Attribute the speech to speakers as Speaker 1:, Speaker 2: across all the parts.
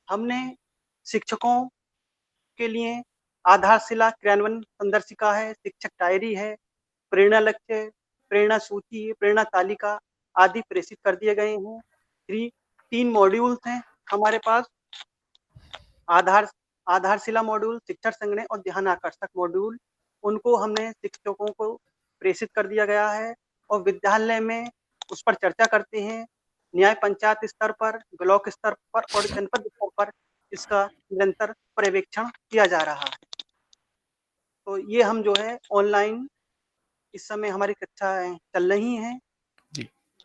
Speaker 1: हमने शिक्षकों के लिए आधारशिला क्रियान्वयन संदर्शिका है, शिक्षक डायरी है, प्रेरणा लक्ष्य, प्रेरणा सूची, प्रेरणा तालिका आदि प्रेषित कर दिए गए हैं। 3 मॉड्यूल्स हैं हमारे पास, आधारशिला मॉड्यूल, शिक्षण संगणन और ध्यान आकर्षक मॉड्यूल। उनको हमने शिक्षकों को प्रेषित कर दिया गया है और विद्यालय में उस पर चर्चा करते हैं। न्याय पंचायत स्तर पर, ब्लॉक स्तर पर और जनपद स्तर पर इसका निरंतर पर्यवेक्षण किया जा रहा है। तो ये हम जो है ऑनलाइन इस समय हमारी कक्षाएं चल रही हैं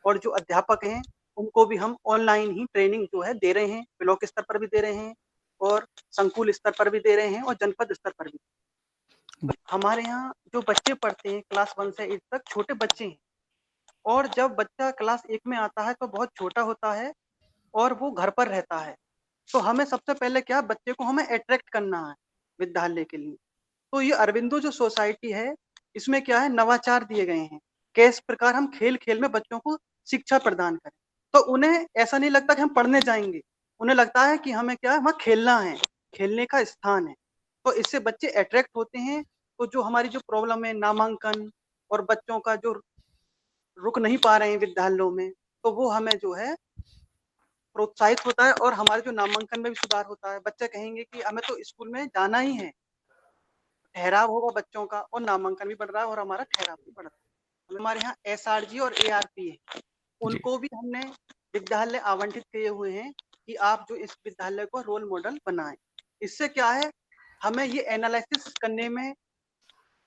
Speaker 1: और जो अध्यापक हैं उनको भी हम ऑनलाइन ही ट्रेनिंग जो है दे रहे हैं, ब्लॉक स्तर पर भी दे रहे हैं और संकुल स्तर पर भी दे रहे हैं और जनपद स्तर पर भी। तो हमारे यहाँ जो बच्चे पढ़ते हैं क्लास 1 से 8 तक छोटे बच्चे हैं और जब बच्चा क्लास 1 में आता है तो बहुत छोटा होता है और वो घर पर रहता है। तो हमें सबसे पहले क्या बच्चे को हमें अट्रैक्ट करना है विद्यालय के लिए। तो ये अरबिंदो जो सोसाइटी है इसमें क्या है नवाचार दिए गए हैं, किस प्रकार हम खेल-खेल में बच्चों को शिक्षा प्रदान करें। तो उन्हें ऐसा नहीं लगता कि हम पढ़ने जाएँगे, उन्हें लगता है कि हमें क्या है वहाँ खेलना है, खेलने का स्थान है। तो इससे बच्चे अट्रैक्ट होते हैं, तो जो हमारी जो प्रॉब्लम है नामांकन और बच्चों का जो रुक नहीं पा रहे हैं विद्यालयों में, तो वो हमें जो है प्रोत्साहित होता है और हमारे जो नामांकन में भी सुधार होता है। बच्चे कहेंगे कि हमें तो स्कूल में जाना ही है, ठहराव होगा बच्चों का और नामांकन भी बढ़ रहा है और हमारा ठहराव भी बढ़ रहा है। हमारे यहाँ एसआरजी और एआरपी है, उनको भी हमने विद्यालय आवंटित किए हुए हैं कि आप जो इस विद्यालय को रोल मॉडल बनाएं। इससे क्या है हमें ये एनालिसिस करने में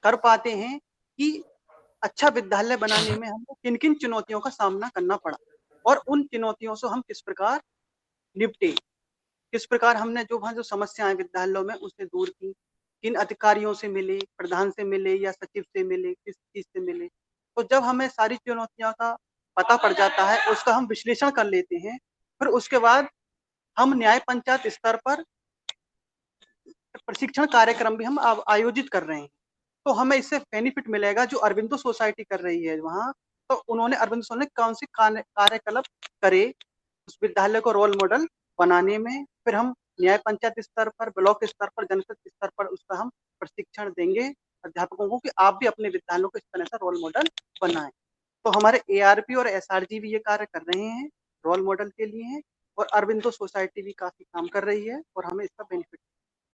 Speaker 1: कर पाते हैं कि अच्छा विद्यालय बनाने में हमें किन-किन चुनौतियों का सामना करना पड़ा और उन चुनौतियों से हम किस प्रकार निपटे। किस प्रकार हमने जो वहाँ जो समस्याएँ विद्यालयों में उसे दूर की, किन अधिकारियों से मिले, प्रधान से मिले या सचिव से मिले, किस चीज़ से मिले। तो जब हमें सारी चुनौतियों का पता पड़ जाता है, उसका हम विश्लेषण कर लेते हैं, फिर उसके बाद हम न्याय पंचायत स्तर पर प्रशिक्षण कार्यक्रम भी हम आयोजित कर रहे हैं। तो हमें इससे बेनिफिट मिलेगा जो अरबिंदो सोसाइटी कर रही है वहाँ, तो उन्होंने अरबिंदो सोसाइटी ने कौन से कार्यकलाप करे उस विद्यालय को रोल मॉडल बनाने में, फिर हम न्याय पंचायत स्तर पर, ब्लॉक स्तर पर, जनपद स्तर पर उसका हम प्रशिक्षण देंगे अध्यापकों को कि आप भी अपने विद्यालयों को इस तरह से रोल मॉडल बनाएँ। तो हमारे एआरपी और एसआरजी भी ये कार्य कर रहे हैं, रोल मॉडल के लिए हैं और अरबिंदो सोसाइटी भी काफ़ी काम कर रही है और हमें इसका बेनिफिट